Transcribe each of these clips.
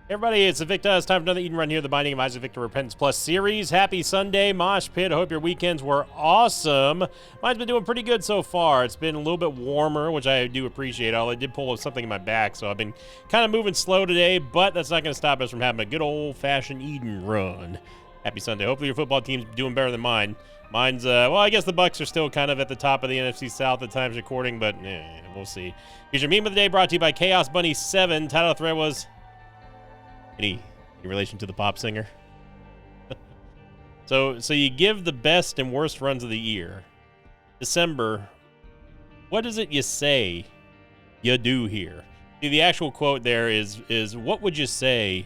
Everybody, it's Victor. It's time for another Eden Run here, the Binding of Isaac Victor Repentance Plus series. Happy Sunday, Mosh Pit. I hope your weekends were awesome. Mine's been doing pretty good so far. It's been a little bit warmer, which I do appreciate. I did pull something in my back, so I've been kind of moving slow today, but that's not going to stop us from having a good old-fashioned Eden Run. Happy Sunday. Hopefully your football team's doing better than mine. Mine's, well, I guess the Bucks are still kind of at the top of the NFC South at times recording, but we'll see. Here's your meme of the day, brought to you by Chaos Bunny 7. Title of the thread was... Any relation to the pop singer? So you give the best and worst runs of the year. December, what is it you say you do here? See, the actual quote there is what would you say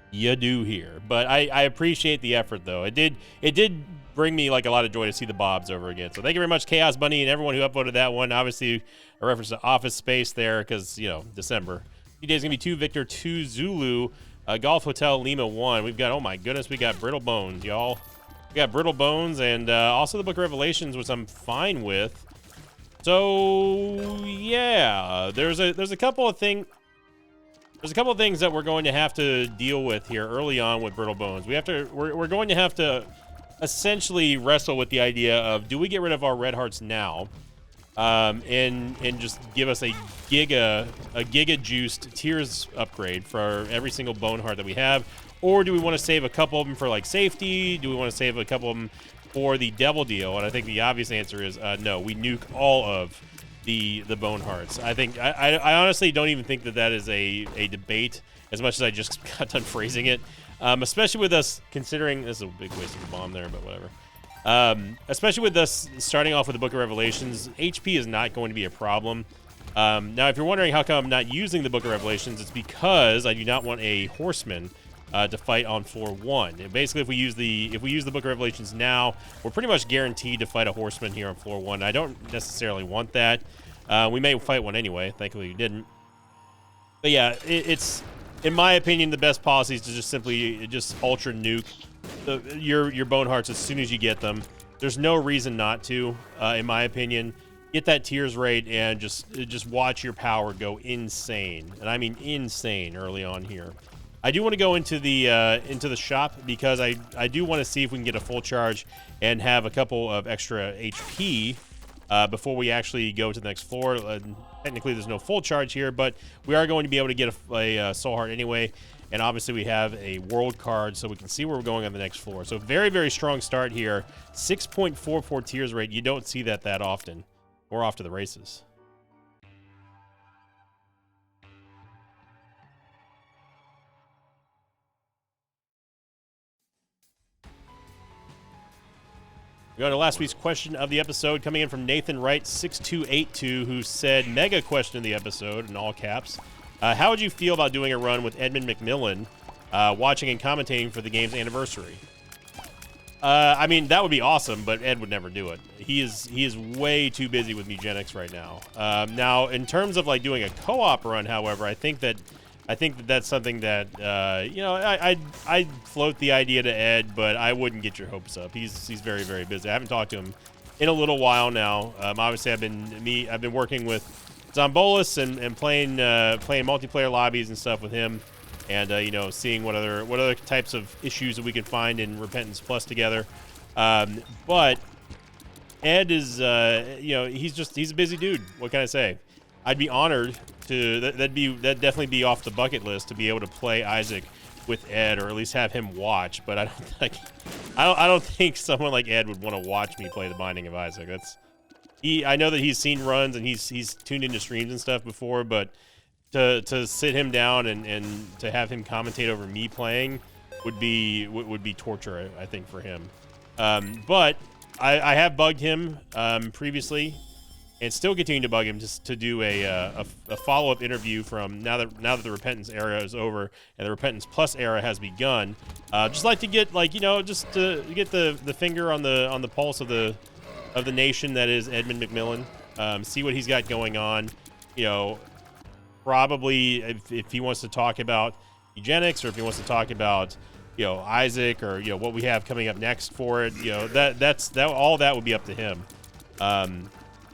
you do here? But I appreciate the effort, though. It did bring me like a lot of joy to see the Bobs over again. So thank you very much, Chaos Bunny, and everyone who upvoted that one. Obviously, a reference to Office Space there because, you know, December. Few days going to be 2 Victor, 2 Zulu. Golf Hotel Lima 1. We've got, oh my goodness, we got Brittle Bones, y'all. We got Brittle Bones and also the Book of Revelations, which I'm fine with. So yeah, there's a couple of things. There's a couple of things that we're going to have to deal with here early on with Brittle Bones. We're going to have to essentially wrestle with the idea of, do we get rid of our red hearts now? And just give us a giga juiced tears upgrade for every single bone heart that we have, or do we want to save a couple of them for like safety? Do we want to save a couple of them for the devil deal? And I think the obvious answer is no. We nuke all of the bone hearts. I honestly don't even think that is a debate as much as I just got done phrasing it. Especially with us considering this is a big waste of a bomb there, but whatever. Especially with us starting off with the Book of Revelations, HP is not going to be a problem. Now, if you're wondering how come I'm not using the Book of Revelations, it's because I do not want a horseman to fight on floor 1. And basically, if we use the Book of Revelations now, we're pretty much guaranteed to fight a horseman here on floor 1. I don't necessarily want that. We may fight one anyway. Thankfully, we didn't. But yeah, it's in my opinion the best policy is to just simply ultra nuke your bone hearts as soon as you get them. There's no reason not to, in my opinion. Get that tears rate and just watch your power go insane, and I mean insane early on here. I do want to go into the shop because I do want to see if we can get a full charge and have a couple of extra HP before we actually go to the next floor. Technically, there's no full charge here, but we are going to be able to get a soul heart anyway. And obviously we have a world card so we can see where we're going on the next floor. So very, very strong start here. 6.44 tears rate. You don't see that often. We're off to the races. We go to last week's question of the episode, coming in from Nathan Wright 6282, who said, mega question of the episode in all caps. How would you feel about doing a run with Edmund McMillan, watching and commentating for the game's anniversary? I mean, that would be awesome, but Ed would never do it. He is way too busy with Mugenics right now. Now, in terms of like doing a co-op run, however, I think that's something that you know, I'd float the idea to Ed, but I wouldn't get your hopes up. He's very, very busy. I haven't talked to him in a little while now. Obviously, I've been working with Zombolus and playing multiplayer lobbies and stuff with him, and you know, seeing what other types of issues that we can find in Repentance Plus together. But Ed is you know, he's a busy dude. What can I say? I'd be honored to that'd definitely be off the bucket list to be able to play Isaac with Ed, or at least have him watch. But I don't think someone like Ed would want to watch me play the Binding of Isaac. I know that he's seen runs and he's tuned into streams and stuff before, but to sit him down and to have him commentate over me playing would be torture, I think, for him. But I have bugged him previously, and still continue to bug him just to do a follow-up interview from now that the Repentance era is over and the Repentance Plus era has begun. Just like to get, like, you know, just to get the finger on the pulse of the nation that is Edmund McMillan. See what he's got going on. You know, probably if he wants to talk about eugenics, or if he wants to talk about, you know, Isaac, or, you know, what we have coming up next for it, you know, that all that would be up to him.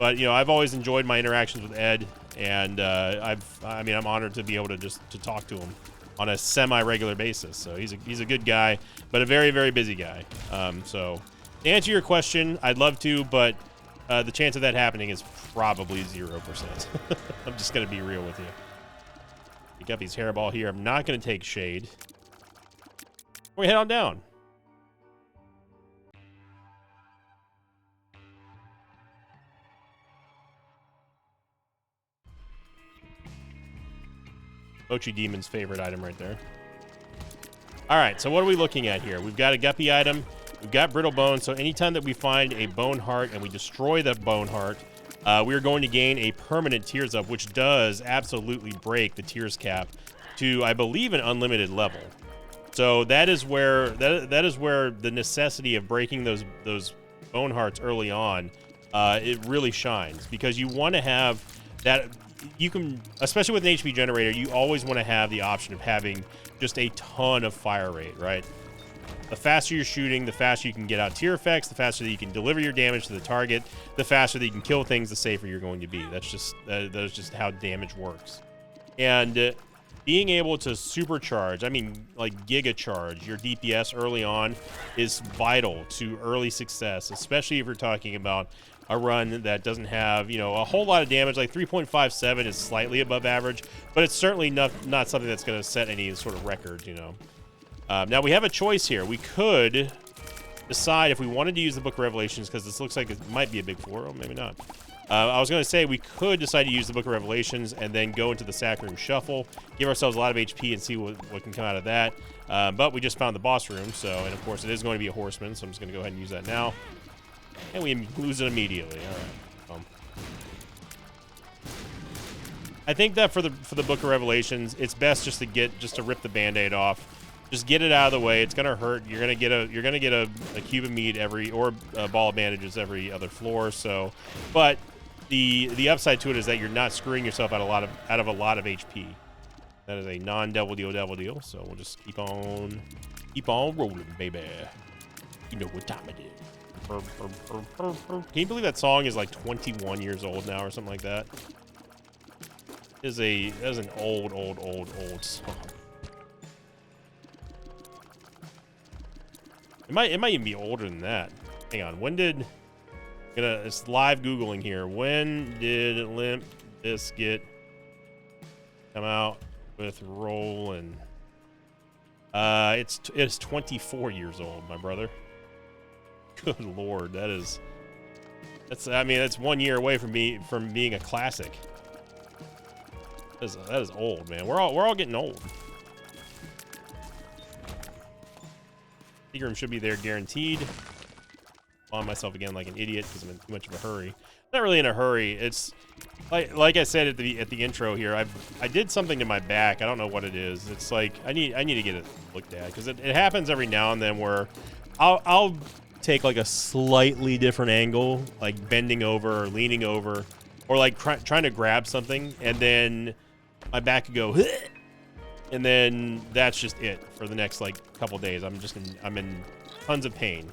But, you know, I've always enjoyed my interactions with Ed, and I'm honored to be able to talk to him. on a semi-regular basis. So he's a good guy, but a very, very busy guy. So to answer your question, I'd love to, but the chance of that happening is probably 0%. I'm just going to be real with you. Pick up his hairball here. I'm not going to take shade. We head on down. Mochi Demon's favorite item right there. All right, so what are we looking at here? We've got a Guppy item. We've got Brittle Bone. So anytime that we find a Bone Heart and we destroy that Bone Heart, we are going to gain a permanent Tears Up, which does absolutely break the Tears cap to, I believe, an unlimited level. So that is where that is where the necessity of breaking those Bone Hearts early on, it really shines, because you want to have that. You can, especially with an HP generator, you always want to have the option of having just a ton of fire rate, right? The faster you're shooting, the faster you can get out tier effects, the faster that you can deliver your damage to the target, the faster that you can kill things, the safer you're going to be. That's just that is just how damage works. And being able to supercharge, I mean, like giga charge your DPS early on is vital to early success, especially if you're talking about a run that doesn't have, you know, a whole lot of damage. Like 3.57 is slightly above average, but it's certainly not something that's going to set any sort of record, you know. Now we have a choice here. We could decide if we wanted to use the Book of Revelations, because this looks like it might be a big 4, or maybe not. I was going to say we could decide to use the Book of Revelations and then go into the Sack Room Shuffle, give ourselves a lot of HP and see what can come out of that. But we just found the boss room, so, and of course it is going to be a horseman, so I'm just going to go ahead and use that now. And we lose it immediately. All right. I think that for the Book of Revelations, it's best just to rip the Band-Aid off. Just get it out of the way. It's gonna hurt. You're gonna get a cube of meat or a ball of bandages every other floor. So, but the upside to it is that you're not screwing yourself out of a lot of HP. That is a non-devil deal. So we'll just keep on rolling, baby. You know what time it is. Can you believe that song is like 21 years old now or something like that? That is an old song. It might even be older than that. Hang on. It's live Googling here. When did Limp Bizkit come out with Rollin'? It's 24 years old, my brother. Good Lord, that's 1 year away from being a classic. That is old, man. We're all getting old. Room should be there guaranteed. On myself again like an idiot because I'm in too much of a hurry. Not really in a hurry. It's like I said at the intro here. I did something to my back. I don't know what it is. It's like I need to get it looked at, because it happens every now and then where I'll take like a slightly different angle, like bending over or leaning over, or like trying to grab something, and then my back could go. And then that's just it for the next like couple days. I'm in tons of pain,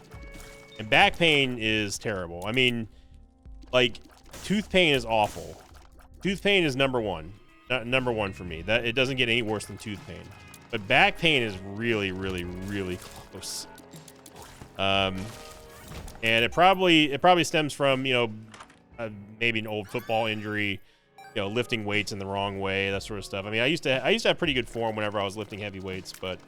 and back pain is terrible. I mean, like tooth pain is awful. Tooth pain is number one for me. That it doesn't get any worse than tooth pain, but back pain is really, really, really close. And it probably stems from, you know, maybe an old football injury. You know, lifting weights in the wrong way, that sort of stuff. I mean, I used to have pretty good form whenever I was lifting heavy weights, but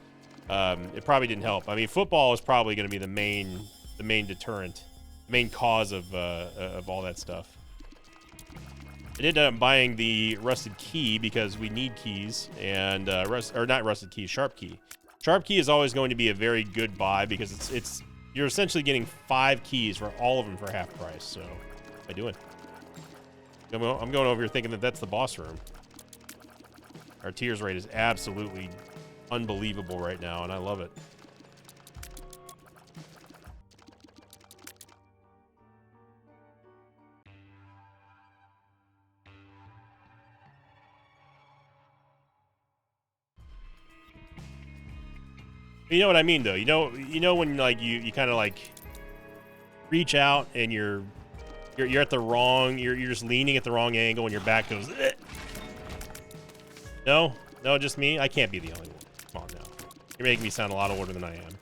it probably didn't help. I mean, football is probably going to be the main deterrent, the main cause of all that stuff. I did end up buying the Rusted Key because we need keys, and not Rusted Key, Sharp Key. Sharp Key is always going to be a very good buy because you're essentially getting 5 keys for all of them for half price. So, what am I doing? I'm going over here thinking that that's the boss room. Our tears rate is absolutely unbelievable right now, and I love it. You know what I mean, though. You know when like you kind of like reach out and you're at the wrong, you're just leaning at the wrong angle and your back goes, eh. No, just me. I can't be the only one. You're making me sound a lot older than I am.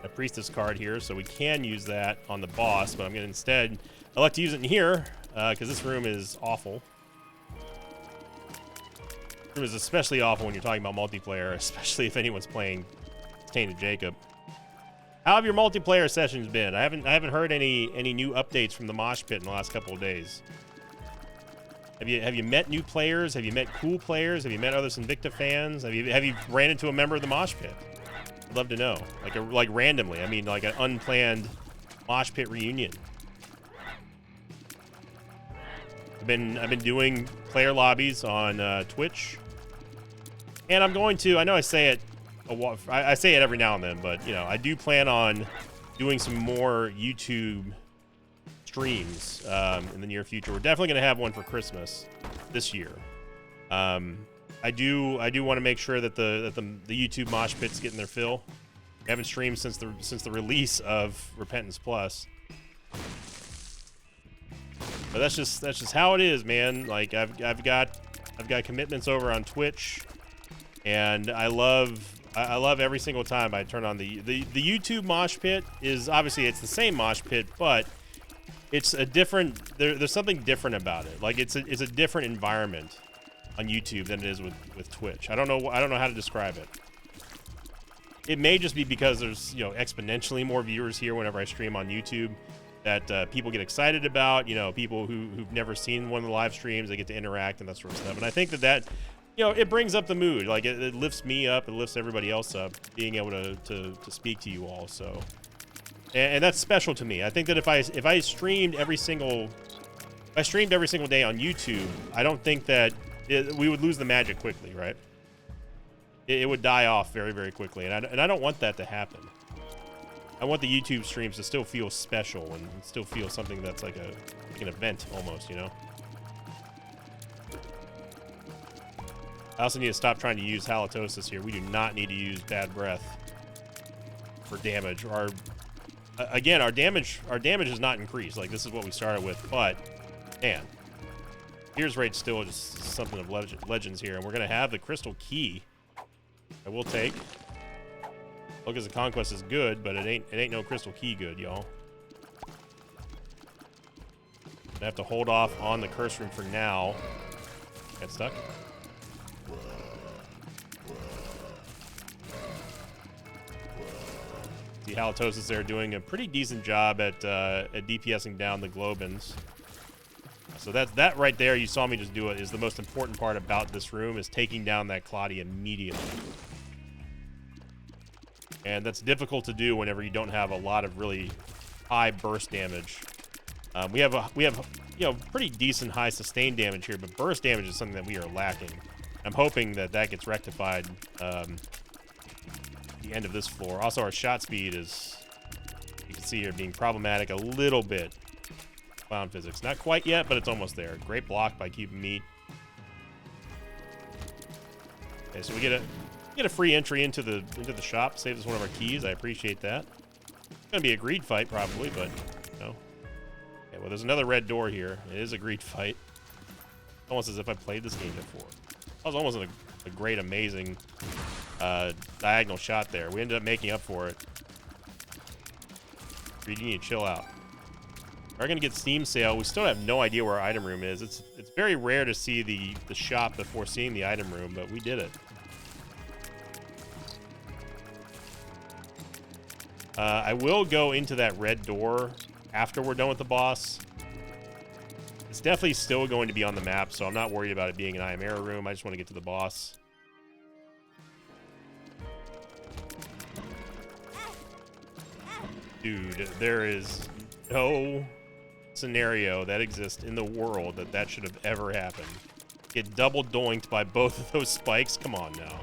A priestess card here, so we can use that on the boss, but I'm gonna instead, I like to use it in here, because this room is awful. This room is especially awful when you're talking about multiplayer, especially if anyone's playing Tainted Jacob. How have your multiplayer sessions been? I haven't heard any new updates from the Mosh Pit in the last couple of days. Have you met new players? Have you met cool players? Have you met other Invicta fans? Have you ran into a member of the Mosh Pit? I'd love to know. Like randomly. I mean, like an unplanned Mosh Pit reunion. I've been doing player lobbies on Twitch, and I'm going to. I know I say it. I say it every now and then, but you know, I do plan on doing some more YouTube streams in the near future. We're definitely going to have one for Christmas this year. I do want to make sure that the YouTube Mosh Pit's getting their fill. I haven't streamed since the release of Repentance Plus. But that's just how it is, man. Like I've got commitments over on Twitch, and I love every single time I turn on the YouTube Mosh Pit. Is obviously it's the same Mosh Pit, but it's a different. There's something different about it. Like it's a different environment on YouTube than it is with Twitch. I don't know how to describe it. It may just be because there's, you know, exponentially more viewers here whenever I stream on YouTube that people get excited about. You know, people who've never seen one of the live streams, they get to interact and that sort of stuff. And I think that you know, it brings up the mood. Like it lifts me up, it lifts everybody else up, being able to speak to you all. So, and that's special to me. I think that if I streamed every single day on YouTube, I don't think that we would lose the magic quickly, right? It would die off very, very quickly, and I don't want that to happen. I want the YouTube streams to still feel special and still feel something that's like an event almost, you know? I also need to stop trying to use halitosis here. We do not need to use bad breath for damage. Our damage has not increased. Like, this is what we started with, but man, Tears Rate still just something of legends here, and we're gonna have the Crystal Key. I will take. Focus of Conquest is good, but it ain't no Crystal Key good, y'all. I have to hold off on the Curse Room for now. Get stuck. See, Halitosis there doing a pretty decent job at DPSing down the Globins. So that right there, you saw me just do it, is the most important part about this room, is taking down that Claudia immediately. And that's difficult to do whenever you don't have a lot of really high burst damage. We have you know, pretty decent high sustained damage here, but burst damage is something that we are lacking. I'm hoping that gets rectified at the end of this floor. Also, our shot speed is, you can see here, being problematic a little bit. Clown physics, not quite yet, but it's almost there. Great block by Cupid Meat. Okay, so we get a free entry into the shop. Saves us one of our keys. I appreciate that. It's gonna be a greed fight probably, but no. Okay, well, there's another red door here. It is a greed fight. Almost as if I played this game before. That was almost a great, amazing diagonal shot there. We ended up making up for it. Greed, you need to chill out. We're gonna get Steam Sale. We still have no idea where our item room is. It's very rare to see the shop before seeing the item room, but we did it. I will go into that red door after we're done with the boss. It's definitely still going to be on the map, so I'm not worried about it being an Ayamera room. I just want to get to the boss. Dude, there is no scenario that exists in the world that should have ever happened. Get double doinked by both of those spikes? Come on now.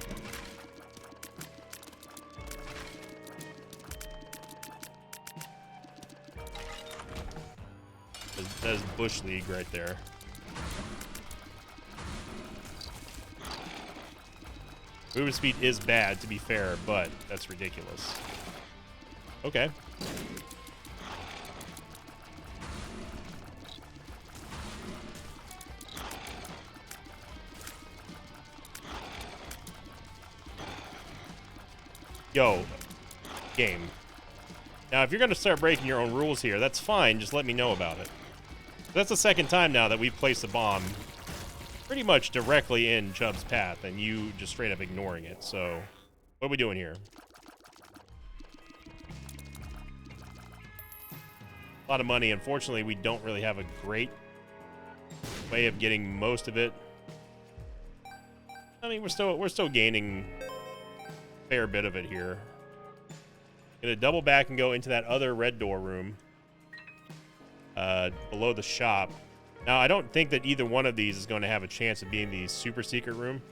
That is Bush League right there. Movement speed is bad, to be fair, but that's ridiculous. Okay. go. Game. Now, if you're going to start breaking your own rules here, that's fine. Just let me know about it. That's the second time now that we've placed a bomb pretty much directly in Chubb's path, and you just straight up ignoring it. So, what are we doing here? A lot of money. Unfortunately, we don't really have a great way of getting most of it. I mean, we're still gaining a fair bit of it here. Gonna double back and go into that other red door room below the shop. Now, I don't think that either one of these is going to have a chance of being the super secret room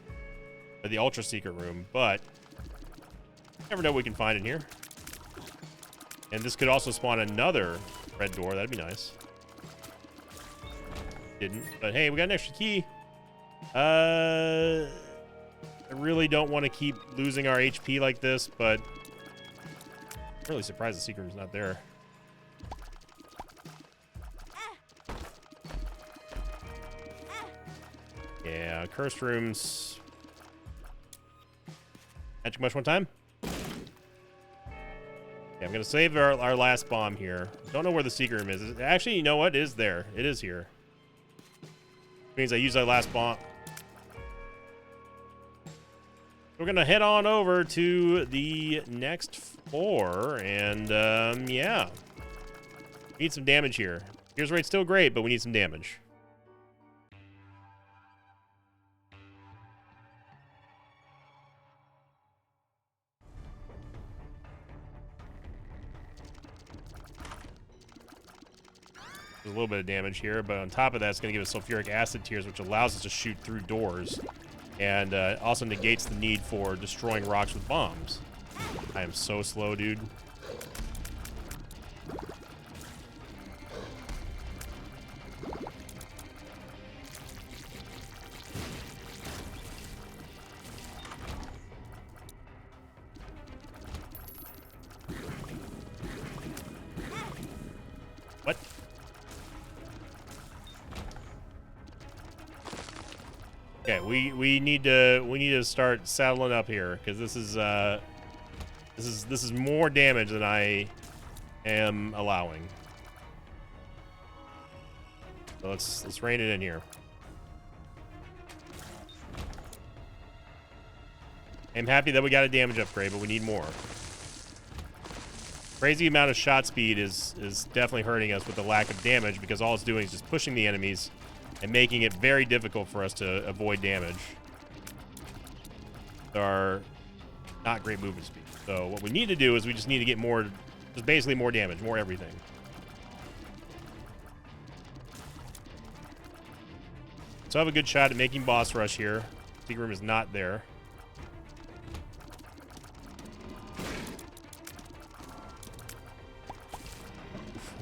or the ultra secret room, but you never know what we can find in here. And this could also spawn another red door. That'd be nice. Didn't, but hey, we got an extra key. I really don't want to keep losing our HP like this, but I'm really surprised the secret room's not there. Yeah, cursed rooms. Not too much one time. Yeah, I'm gonna save our last bomb here. Don't know where the secret room is. Actually, you know what? It is there. It is here. Means I use our last bomb. We're gonna head on over to the next floor, and yeah, we need some damage here. Gears rate's still great, but we need some damage. There's a little bit of damage here, but on top of that, it's going to give us sulfuric acid tears, which allows us to shoot through doors, and also negates the need for destroying rocks with bombs. I am so slow, dude. What? Okay, we need to start saddling up here, because this is more damage than I am allowing. So let's rein it in here. I'm happy that we got a damage upgrade, but we need more. Crazy amount of shot speed is definitely hurting us with the lack of damage, because all it's doing is just pushing the enemies and making it very difficult for us to avoid damage. There are not great movement speed. So what we need to do is we just need to get more, just basically more damage, more everything. So I have a good shot at making boss rush here. Secret room is not there.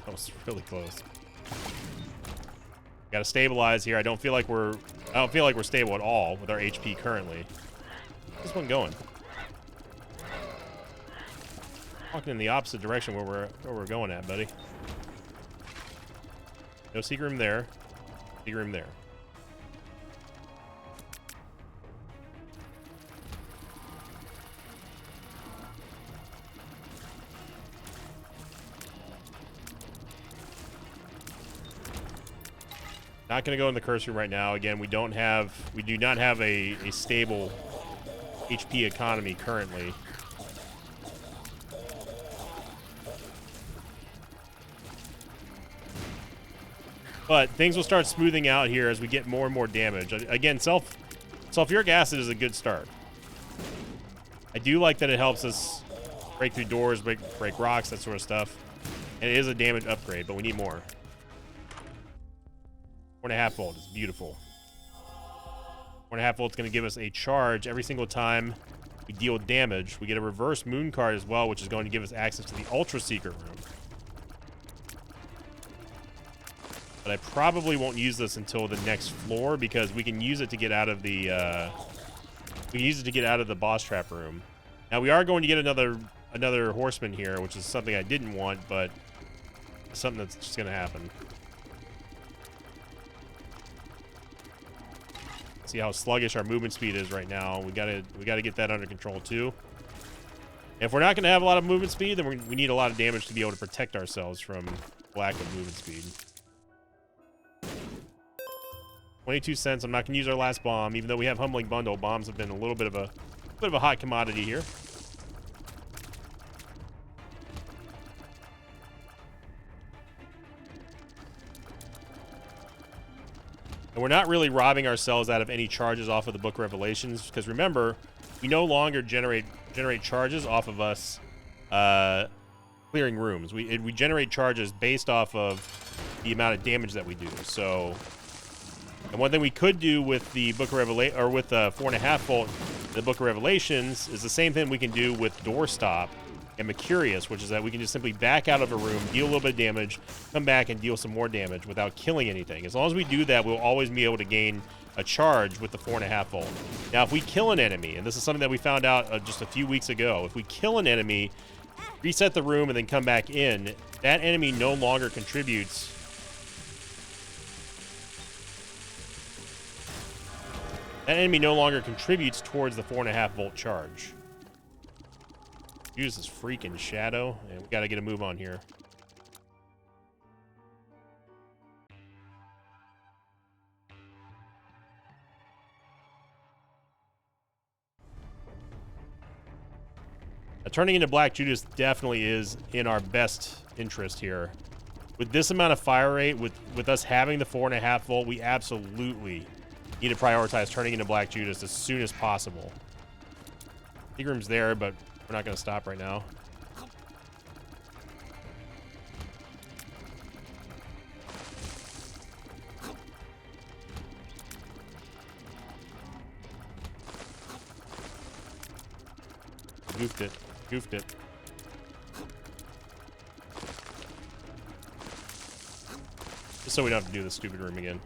That was really close. Got to stabilize here. I don't feel like we're stable at all with our HP currently. Where's this one going? Walking in the opposite direction where we're going at, buddy. No secret room there. Secret room there. Not going to go in the curse room right now. Again, we do not have a stable HP economy currently. But things will start smoothing out here as we get more and more damage. Again, sulfuric acid is a good start. I do like that it helps us break through doors, break rocks, that sort of stuff. And it is a damage upgrade, but we need more. 4.5 volt is beautiful. 4.5 volt's going to give us a charge every single time we deal damage. We get a reverse moon card as well, which is going to give us access to the ultra secret room. But I probably won't use this until the next floor, because we can use it to get out of the boss trap room. Now we are going to get another horseman here, which is something I didn't want, but something that's just going to happen. See how sluggish our movement speed is right now. We gotta get that under control too. If we're not going to have a lot of movement speed, then we need a lot of damage to be able to protect ourselves from lack of movement speed. 22 cents. I'm not going to use our last bomb, even though we have Humbling Bundle. Bombs have been a little bit of a hot commodity here. And we're not really robbing ourselves out of any charges off of the Book of Revelations, because remember, we no longer generate charges off of us clearing rooms. We generate charges based off of the amount of damage that we do. So, and one thing we could do with the Book of Revelation, or with 4.5 volt, the Book of Revelations, is the same thing we can do with Doorstop and Mercurius, which is that we can just simply back out of a room, deal a little bit of damage, come back and deal some more damage without killing anything. As long as we do that, we'll always be able to gain a charge with the 4.5 volt. Now, if we kill an enemy, and this is something that we found out just a few weeks ago, if we kill an enemy, reset the room, and then come back in, that enemy no longer contributes. That enemy no longer contributes towards the 4.5 volt charge. Use this freaking shadow, and we got to get a move on here. Turning into Black Judas definitely is in our best interest here. With this amount of fire rate, with us having the 4.5 volt, we absolutely need to prioritize turning into Black Judas as soon as possible. Seagram's there, but we're not going to stop right now. Goofed it. Goofed it. Just so we don't have to do this stupid room again.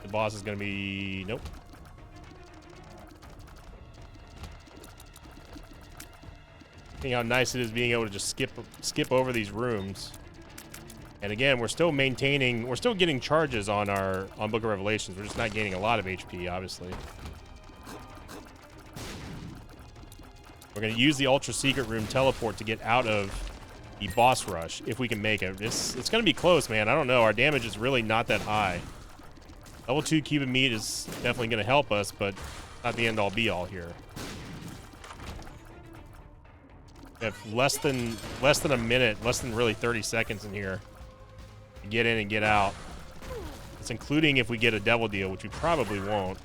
The boss is going to be... Nope. Seeing how nice it is being able to just skip over these rooms. And again, we're still getting charges on Book of Revelations. We're just not gaining a lot of HP, obviously. We're going to use the Ultra Secret Room teleport to get out of the boss rush, if we can make it. It's going to be close, man. I don't know. Our damage is really not that high. Level 2 Cube of Meat is definitely going to help us, but not the end-all be-all here. We have less than a minute, less than really 30 seconds in here to get in and get out. It's including if we get a Devil Deal, which we probably won't.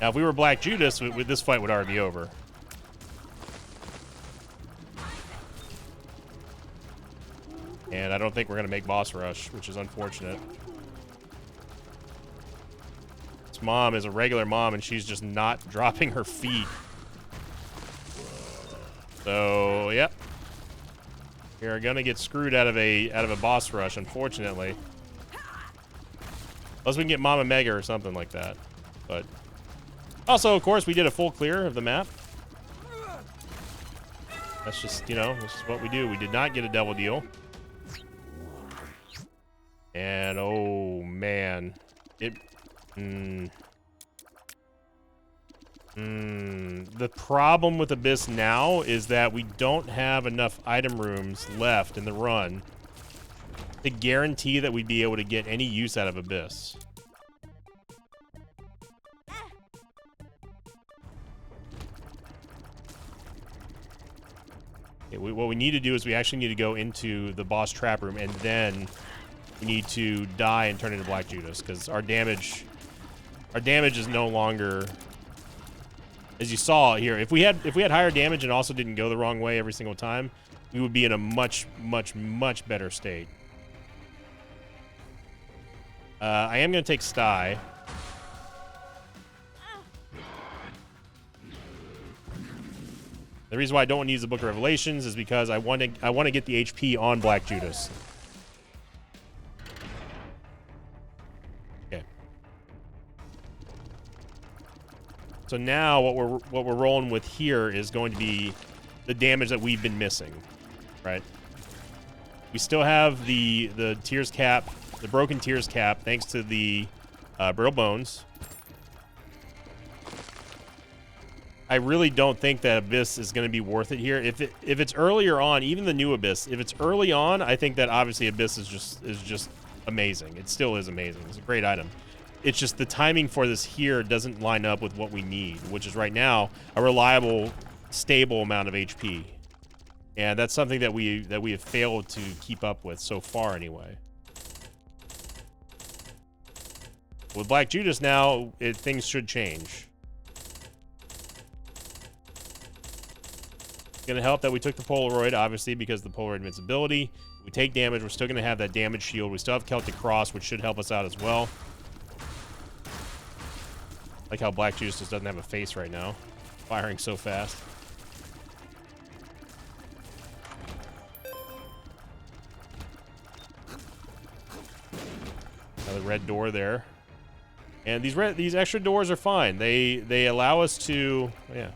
Now, if we were Black Judas, this fight would already be over. And I don't think we're going to make boss rush, which is unfortunate. This mom is a regular mom, and she's just not dropping her feet. So, yep. We're gonna get screwed out of a boss rush, unfortunately. Unless we can get Mama Mega or something like that. But also, of course, we did a full clear of the map. That's just, you know, this is what we do. We did not get a Devil Deal. And oh man, the problem with Abyss now is that we don't have enough item rooms left in the run to guarantee that we'd be able to get any use out of Abyss. Okay, what we need to do is we actually need to go into the boss trap room, and then we need to die and turn into Black Judas, because our damage is no longer... As you saw here, if we had higher damage and also didn't go the wrong way every single time, we would be in a much, much, much better state. I am going to take Sty. The reason why I don't want to use the Book of Revelations is because I want to get the HP on Black Judas. So now what we're rolling with here is going to be the damage that we've been missing, right? We still have the Tears cap, the broken Tears cap, thanks to the Brittle Bones. I really don't think that Abyss is going to be worth it here. If it's earlier on, even the new Abyss, if it's early on, I think that obviously Abyss is just amazing. It still is amazing. It's a great item. It's just the timing for this here doesn't line up with what we need, which is right now a reliable, stable amount of HP. And that's something that we have failed to keep up with so far anyway. With Black Judas now, things should change. It's going to help that we took the Polaroid, obviously, because of the Polaroid invincibility. We take damage, we're still going to have that damage shield. We still have Celtic Cross, which should help us out as well. Like how Black Judas just doesn't have a face right now, firing so fast. Another red door there. And these extra doors are fine. They allow us to, yeah.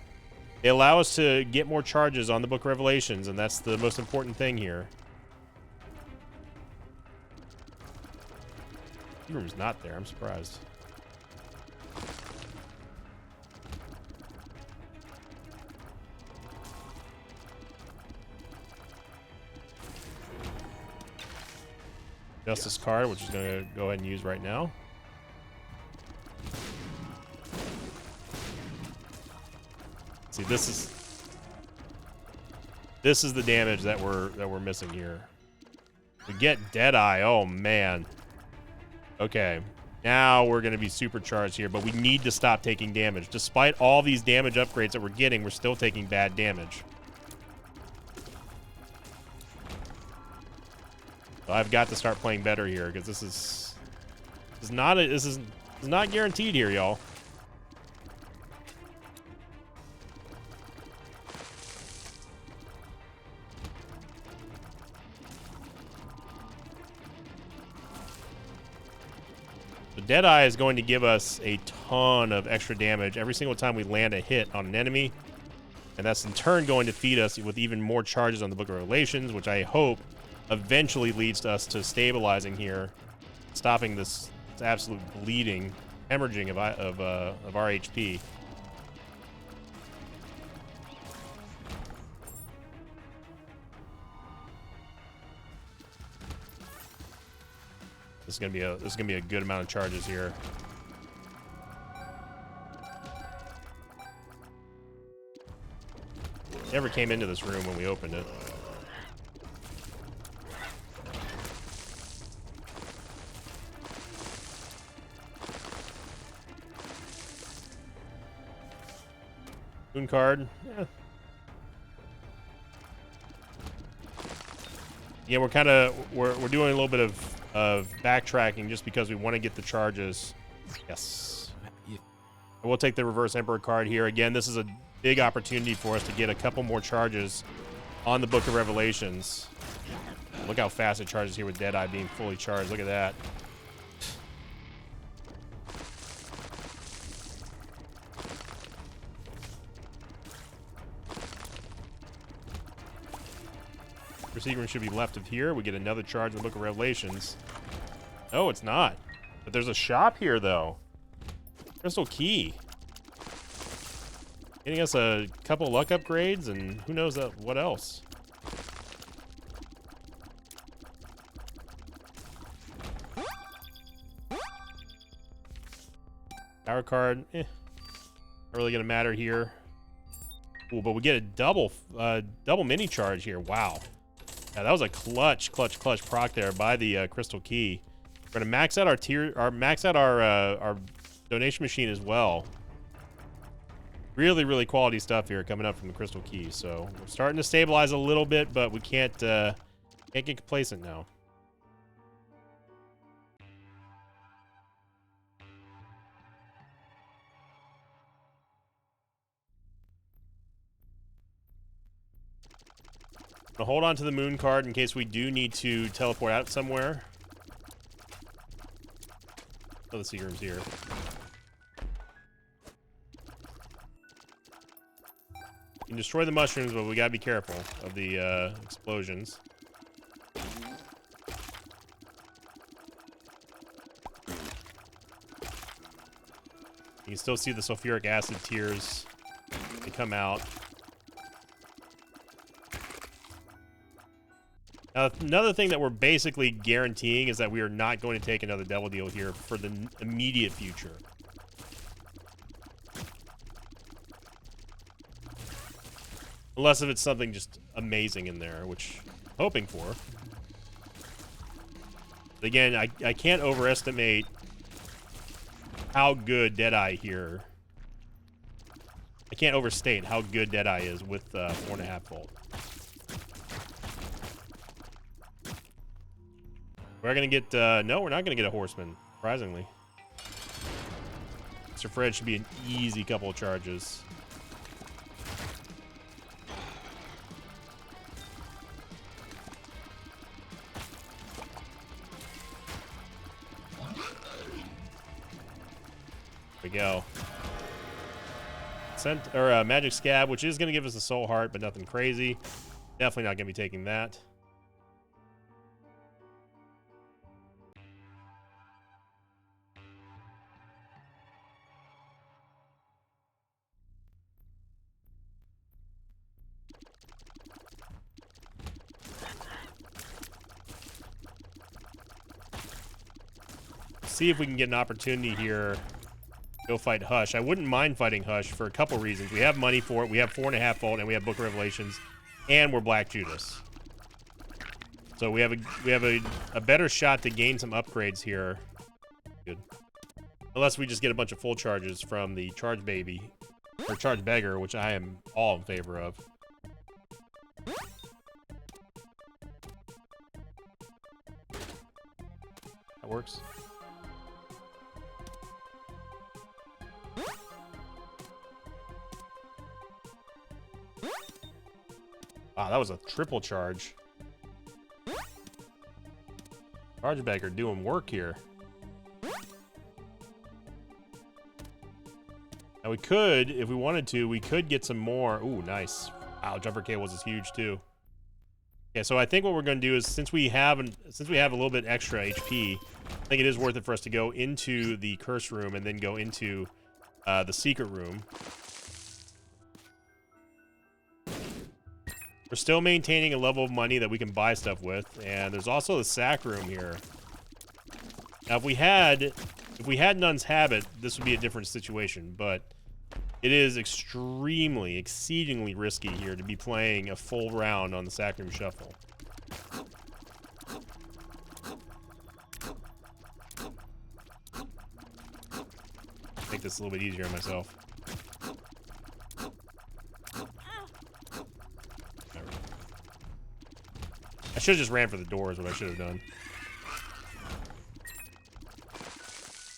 They allow us to get more charges on the Book of Revelations, and that's the most important thing here. The room's not there. I'm surprised. Justice card, which is going to go ahead and use right now. See, this is the damage that we're missing here. We get Deadeye. Oh man. Okay, now we're going to be supercharged here, but we need to stop taking damage. Despite all these damage upgrades that we're getting, we're still taking bad damage. So I've got to start playing better here because this is not guaranteed here, y'all. Deadeye is going to give us a ton of extra damage every single time we land a hit on an enemy. And that's in turn going to feed us with even more charges on the Book of Revelations, which I hope eventually leads to us to stabilizing here, stopping this absolute bleeding, hemorrhaging of our HP. This is gonna be a good amount of charges here. Never came into this room when we opened it. Moon card. Yeah. Yeah, we're doing a little bit of backtracking just because we want to get the charges. Yes. I will take the Reverse Emperor card here. Again, this is a big opportunity for us to get a couple more charges on the Book of Revelations. Look how fast it charges here with Deadeye being fully charged. Look at that. Secret should be left of here. We get another charge in the Book of Revelations. No, it's not. But there's a shop here, though. Crystal Key. Getting us a couple luck upgrades, and who knows what else. Power card, not really gonna matter here. Ooh, but we get a double mini charge here. Wow. Yeah, that was a clutch proc there by the Crystal Key. We're gonna max out our donation machine as well. Really quality stuff here coming up from the Crystal Key. So we're starting to stabilize a little bit, but we can't get complacent now. I'll hold on to the moon card in case we do need to teleport out somewhere. Oh, the secret room's here. can destroy the mushrooms, but we gotta be careful of the explosions. You can still see the sulfuric acid tears. They come out. Now, another thing that we're basically guaranteeing is that we are not going to take another devil deal here for the immediate future. Unless if it's something just amazing in there, which I'm hoping for. But again, I can't overestimate how good Deadeye here. I can't overstate how good Deadeye is with 4.5 volt. We're gonna get no, we're not gonna get a horseman, surprisingly. Mr. Fred should be an easy couple of charges. There we go. Magic Scab, which is going to give us a soul heart, but nothing crazy. Definitely not going to be taking that. See if we can get an opportunity here. Go fight Hush. I wouldn't mind fighting Hush for a couple reasons. We have money for it. We have 4.5 volt, and we have Book of Revelations, and we're Black Judas. So we have a better shot to gain some upgrades here. Good. Unless we just get a bunch of full charges from the Charge Baby or Charge Beggar, which I am all in favor of. That works. Wow, that was a triple charge. Charge Beggar doing work here. Now we could, if we wanted to, we could get some more. Ooh, nice. Wow, Jumper Cables is huge too. Yeah, so I think what we're going to do is since we have a little bit extra HP, I think it is worth it for us to go into the curse room and then go into the secret room. We're still maintaining a level of money that we can buy stuff with, and there's also the sack room here. Now, if we had Nun's Habit, this would be a different situation, but it is exceedingly risky here to be playing a full round on the sack room shuffle. Make this a little bit easier on myself. I should have just ran for the door is what I should have done.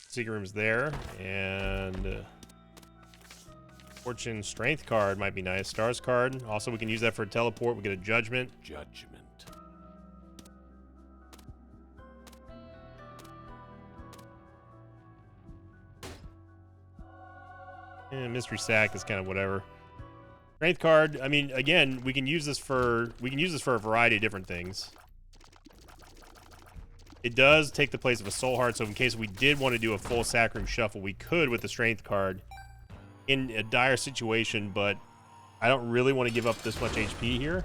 Secret room's there, and Fortune Strength card might be nice. Stars card. Also, we can use that for a teleport. We get a Judgment. And Mystery Sack is kind of whatever. Strength card, I mean, again, we can use this for a variety of different things. It does take the place of a soul heart, so in case we did want to do a full sack room shuffle, we could with the strength card in a dire situation, but I don't really want to give up this much HP here.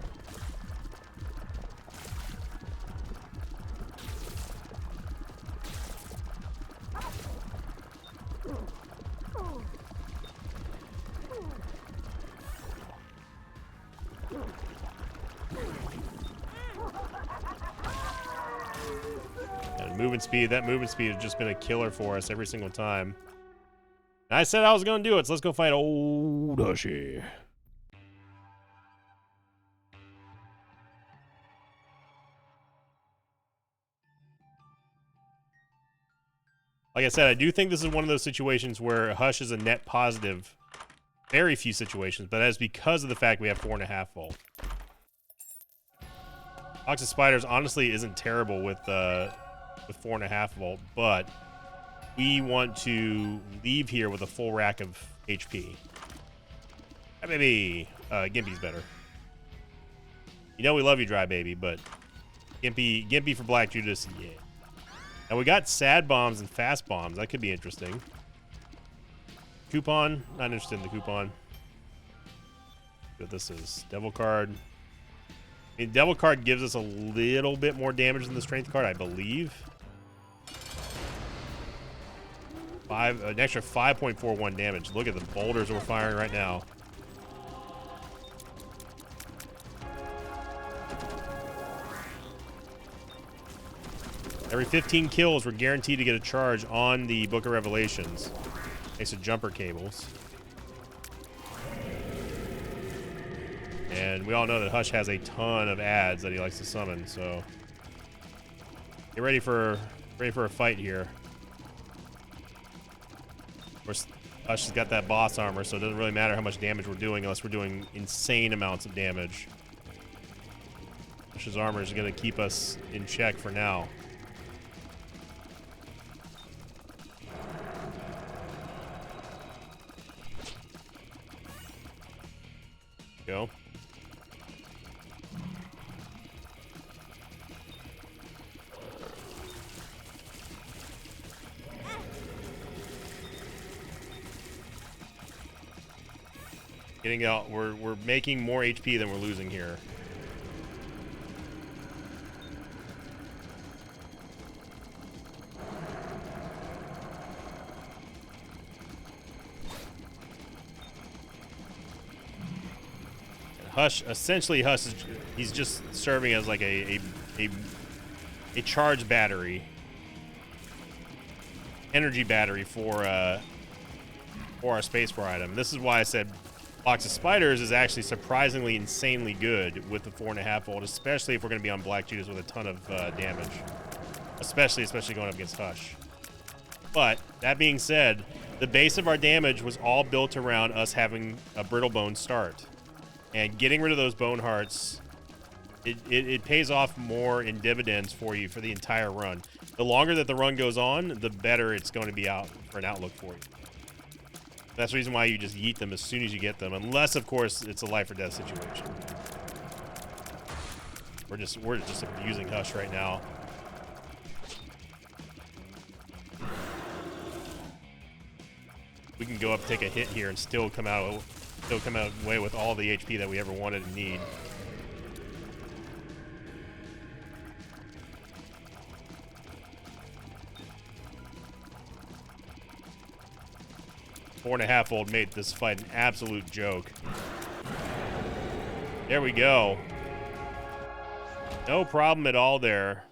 That movement speed has just been a killer for us every single time. And I said I was going to do it, so let's go fight old Hushy. Like I said, I do think this is one of those situations where Hush is a net positive. Very few situations, but that is because of the fact we have 4.5 volt. Box of Spiders honestly isn't terrible with 4.5 volt, but we want to leave here with a full rack of HP. Hey, baby. Gimpy's better. You know we love you, Dry Baby, but Gimpy for Black Judas, yeah. Now we got sad bombs and fast bombs. That could be interesting. Coupon, not interested in the coupon. What this is, Devil card. I mean, Devil card gives us a little bit more damage than the Strength card, I believe. An extra 5.41 damage. Look at the boulders we're firing right now. Every 15 kills, we're guaranteed to get a charge on the Book of Revelations. Thanks to jumper cables. And we all know that Hush has a ton of ads that he likes to summon, so get ready for a fight here. Of course, Hush has got that boss armor, so it doesn't really matter how much damage we're doing unless we're doing insane amounts of damage. Hush's armor is going to keep us in check for now. Go. Getting out, we're making more HP than we're losing here. Hush, essentially Hush, he's just serving as like a charge battery, energy battery for our Space War item. This is why I said Box of Spiders is actually surprisingly insanely good with the 4.5 volt, especially if we're going to be on Black Judas with a ton of damage, especially going up against Hush. But that being said, the base of our damage was all built around us having a Brittle Bone start. And getting rid of those bone hearts, it pays off more in dividends for you for the entire run. The longer that the run goes on, the better it's going to be out for an outlook for you. That's the reason why you just yeet them as soon as you get them, unless of course it's a life or death situation. We're just abusing Hush right now. We can go up, take a hit here, and still come out away with all the HP that we ever wanted and need. Four and a half volt made this fight an absolute joke. There we go. No problem at all there.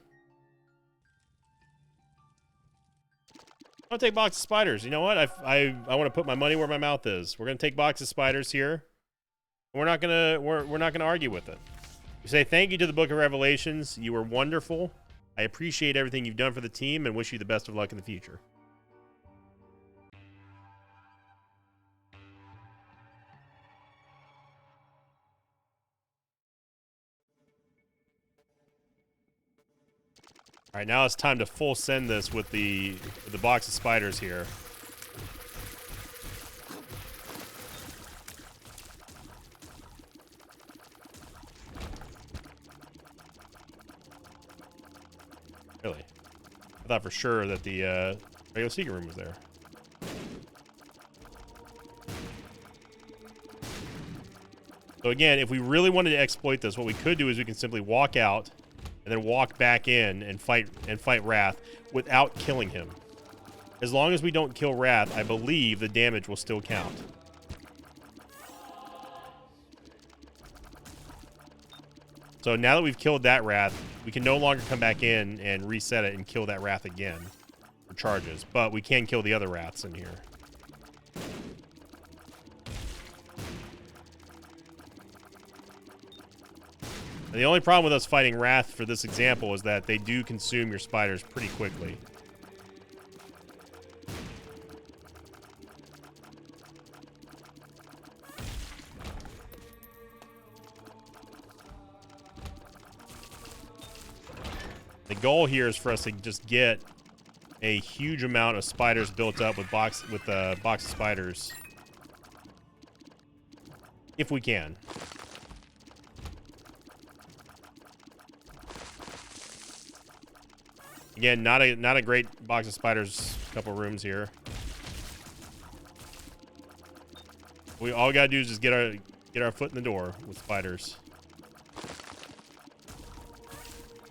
I'm gonna take Box of Spiders. You know what? I want to put my money where my mouth is. We're gonna take Box of Spiders here. We're not gonna argue with it. We say thank you to the Book of Revelations. You were wonderful. I appreciate everything you've done for the team and wish you the best of luck in the future. All right, now it's time to full send this with the Box of Spiders here. Really? I thought for sure that the regular secret room was there. So again, if we really wanted to exploit this, what we could do is we can simply walk out and then walk back in and fight Wrath without killing him. As long as we don't kill Wrath, I believe the damage will still count. So now that we've killed that Wrath, we can no longer come back in and reset it and kill that Wrath again for charges. But we can kill the other Wraths in here. And the only problem with us fighting Wrath for this example is that they do consume your spiders pretty quickly. The goal here is for us to just get a huge amount of spiders built up with box of spiders. if we can. Again, not a great box of spiders. Couple rooms here. All we gotta do is just get our foot in the door with spiders.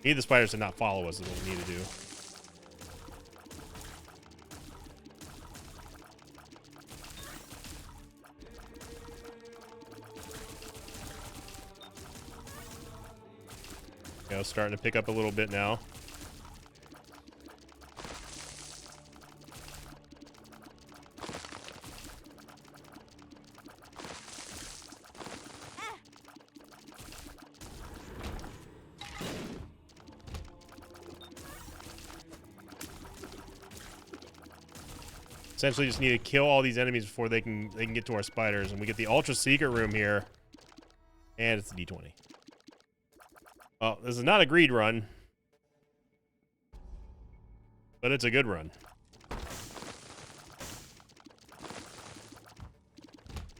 We need the spiders to not follow us is what we need to do. You know, starting to pick up a little bit now. Essentially just need to kill all these enemies before they can get to our spiders, and we get the ultra secret room here, and it's a D20. Well, this is not a greed run, but it's a good run.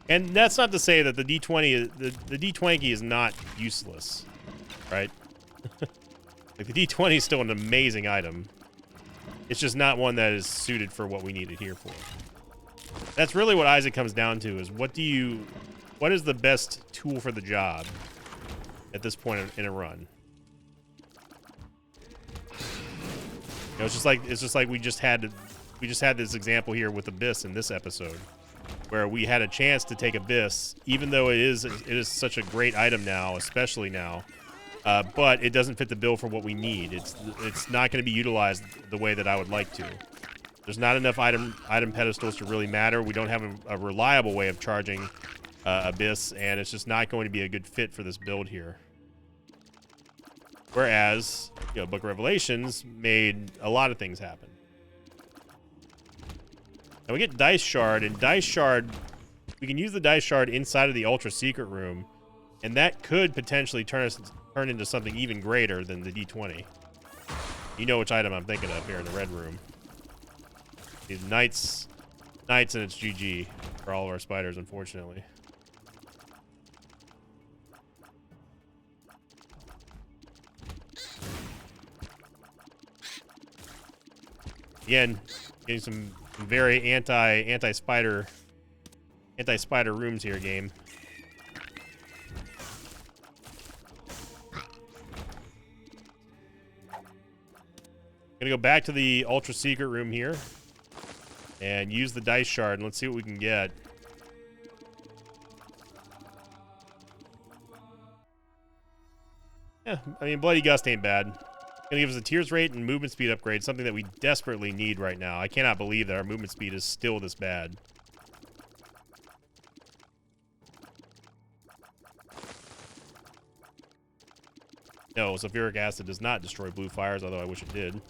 And that's not to say that the D20 the D20 is not useless, right? Like the D20 is still an amazing item. It's just not one that is suited for what we need it here for. That's really what Isaac comes down to, is what is the best tool for the job at this point in a run? You know, it's just like we just had this example here with Abyss in this episode, where we had a chance to take Abyss, even though it is such a great item now, especially now. But it doesn't fit the bill for what we need. It's not going to be utilized the way that I would like to. There's not enough item pedestals to really matter. We don't have a reliable way of charging Abyss, and it's just not going to be a good fit for this build here. Whereas, you know, Book of Revelations made a lot of things happen. And we get Dice Shard, and Dice Shard, we can use the Dice Shard inside of the Ultra Secret Room, and that could potentially turn into something even greater than the D20. You know which item I'm thinking of here in the red room. These Knights, and it's GG for all of our spiders, unfortunately. Again, getting some very anti-spider rooms here, game. Gonna go back to the Ultra Secret Room here and use the Dice Shard, and let's see what we can get. Yeah, I mean, Bloody Gust ain't bad. Gonna give us a Tears Rate and movement speed upgrade, something that we desperately need right now. I cannot believe that our movement speed is still this bad. No, sulfuric acid does not destroy blue fires, although I wish it did.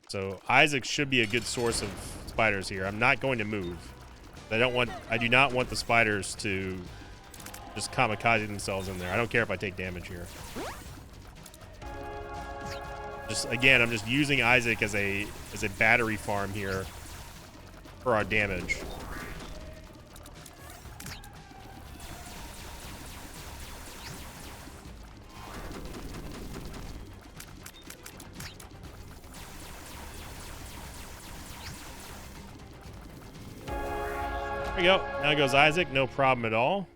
So Isaac should be a good source of spiders here. I'm not going to move. I do not want the spiders to just kamikaze themselves in there. I don't care if I take damage here. Again, I'm just using Isaac as a battery farm here for our damage. There we go. Now goes Isaac. No problem at all.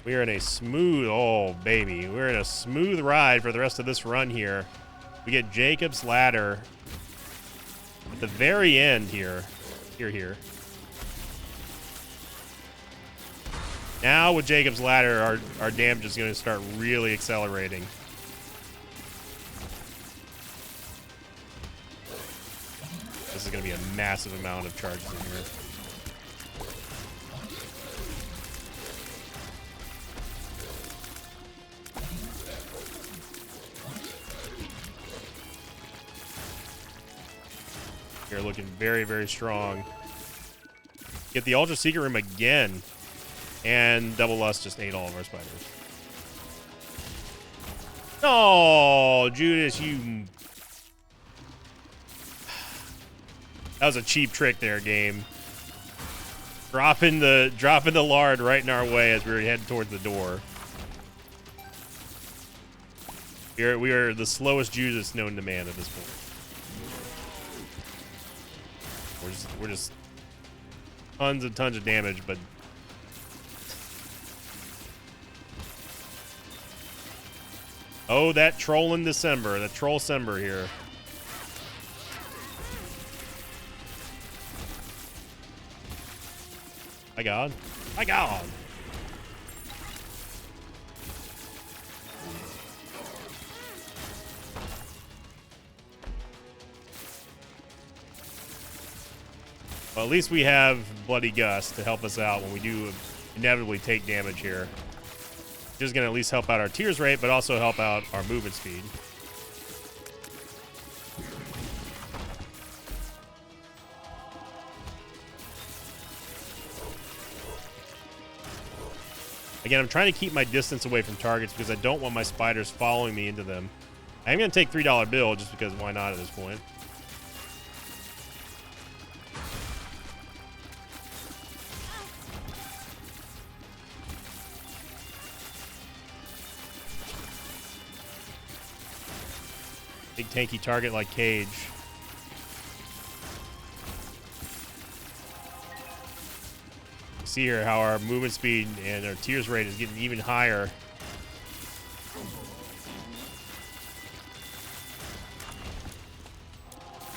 We are in a smooth, oh baby, we're in a smooth ride for the rest of this run here. We get Jacob's Ladder at the very end here. Here. Now with Jacob's Ladder, our damage is going to start really accelerating. This is going to be a massive amount of charges in here. Here, looking very, very strong. Get the Ultra Secret Room again. And Double Lust just ate all of our spiders. Oh, Judas, you... That was a cheap trick there, game. Dropping the lard right in our way as we were heading towards the door. We are the slowest Judas known to man at this point. We're just tons and tons of damage, but oh, that troll in December, that troll December here. My God, my God. Well, at least we have Bloody Gust to help us out when we do inevitably take damage here. Just going to at least help out our tears rate, but also help out our movement speed. Again, I'm trying to keep my distance away from targets because I don't want my spiders following me into them. I'm going to take $3 bill just because why not at this point. Big tanky target like Cage. See here how our movement speed and our tears rate is getting even higher.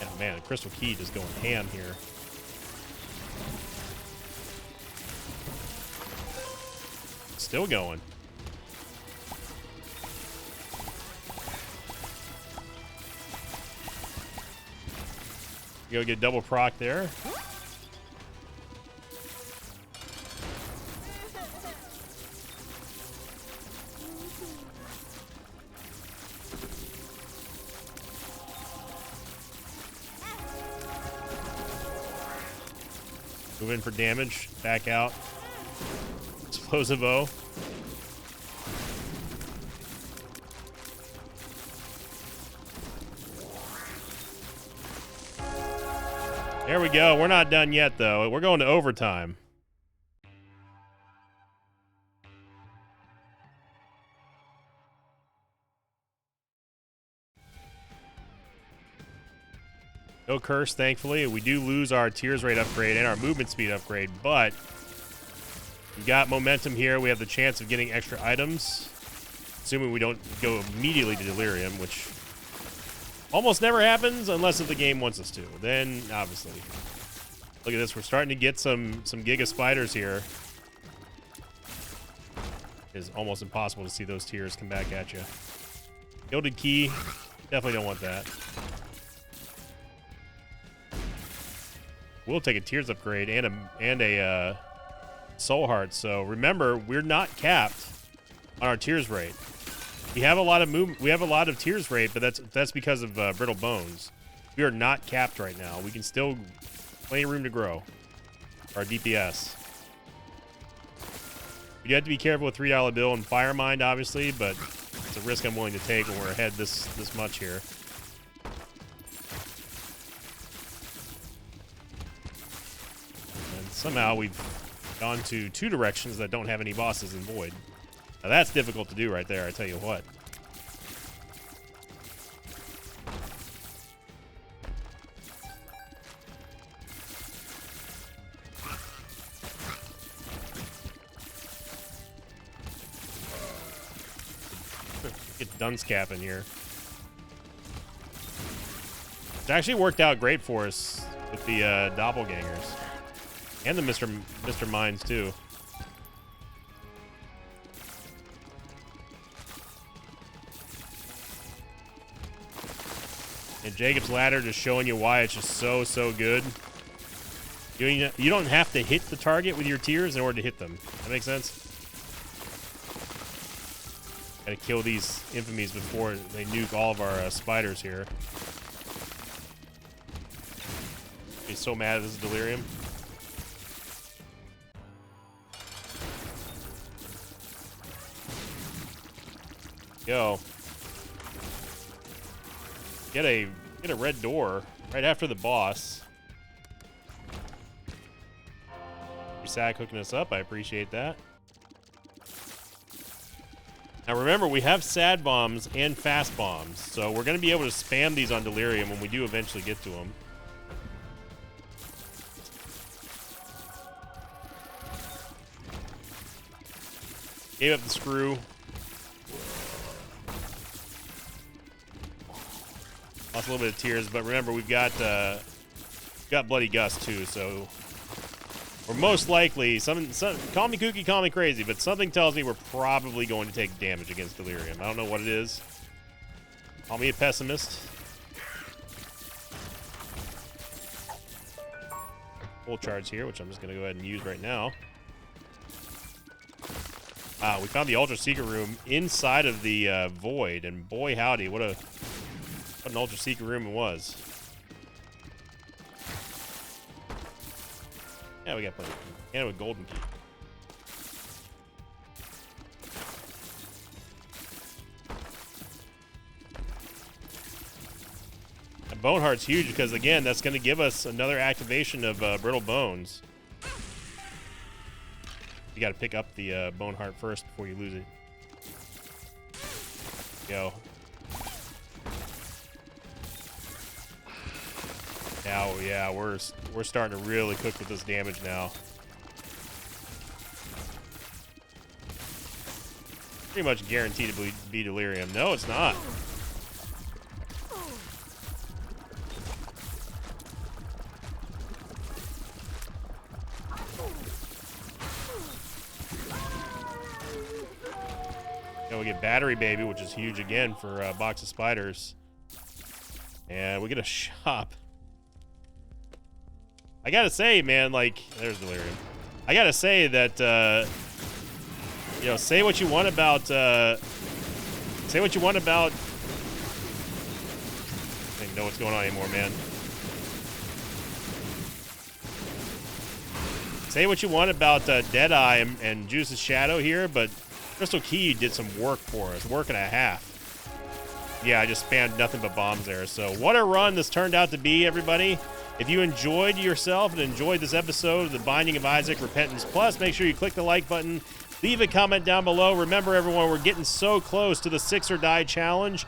Oh man, the Crystal Key just going ham here. Still going. Go get double proc there. Move in for damage. Back out. Explosive O. There we go. We're not done yet, though. We're going to overtime. No curse, thankfully. We do lose our tears rate upgrade and our movement speed upgrade, but we got momentum here. We have the chance of getting extra items, assuming we don't go immediately to Delirium, which almost never happens unless if the game wants us to. Then, obviously. Look at this. We're starting to get some Giga Spiders here. It's almost impossible to see those tears come back at you. Gilded Key. Definitely don't want that. We'll take a tears upgrade and a soul heart. So remember, we're not capped on our tears rate. We have a lot of we have a lot of tears rate, but that's because of brittle bones. We are not capped right now. We can still plenty of room to grow our DPS. You have to be careful with $3 bill and Fire Mind, obviously, but it's a risk I'm willing to take when we're ahead this much here. And somehow we've gone to two directions that don't have any bosses in Void. Now that's difficult to do right there, I tell you what. Get Dunce Cap in here. It's actually worked out great for us with the doppelgangers and the Mr. Mines too. And Jacob's Ladder just showing you why it's just so good. You don't have to hit the target with your tears in order to hit them. That makes sense? Gotta kill these infamies before they nuke all of our spiders here. He's so mad at this delirium. Go. Get a red door right after the boss. Sack hooking us up. I appreciate that. Now remember, we have sad bombs and fast bombs, so we're going to be able to spam these on delirium when we do eventually get to them. Gave up the screw. Lost a little bit of tears, but remember, we've got Bloody Gust too, so we're most likely, call me kooky, call me crazy, but something tells me we're probably going to take damage against delirium. I don't know what it is. Call me a pessimist. Full charge here, which I'm just going to go ahead and use right now. We found the Ultra Secret Room inside of the Void, and boy howdy, what an Ultra Secret Room it was. Yeah, we got plenty. And with golden key. And Bone Heart's huge because, again, that's going to give us another activation of Brittle Bones. You got to pick up the Bone Heart first before you lose it. Go. Now, yeah, we're starting to really cook with this damage now. Pretty much guaranteed to be delirium. No, it's not. And we get Battery Baby, which is huge again for a box of spiders. And we get a shop. I gotta say, man, like, there's delirium. I gotta say that, you know, say what you want about, I don't even know what's going on anymore, man. Say what you want about Deadeye and Juice's Shadow here, but Crystal Key did some work for us, work and a half. Yeah, I just spammed nothing but bombs there. So what a run this turned out to be, everybody. If you enjoyed yourself and enjoyed this episode of The Binding of Isaac Repentance Plus, make sure you click the like button. Leave a comment down below. Remember, everyone, we're getting so close to the 6 or Die challenge.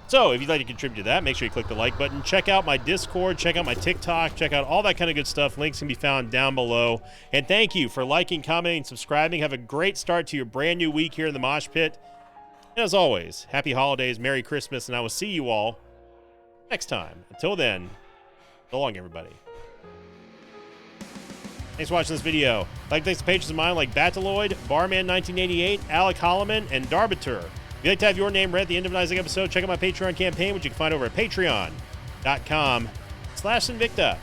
So if you'd like to contribute to that, make sure you click the like button. Check out my Discord. Check out my TikTok. Check out all that kind of good stuff. Links can be found down below. And thank you for liking, commenting, subscribing. Have a great start to your brand new week here in the Mosh Pit. And as always, happy holidays, Merry Christmas, and I will see you all next time. Until then, so long, everybody. Thanks for watching this video. Thanks to patrons of mine like Bataloid, Barman1988, Alec Holloman, and Darbitur. If you'd like to have your name read at the end of an Isaac episode, check out my Patreon campaign, which you can find over at patreon.com/Sinvicta.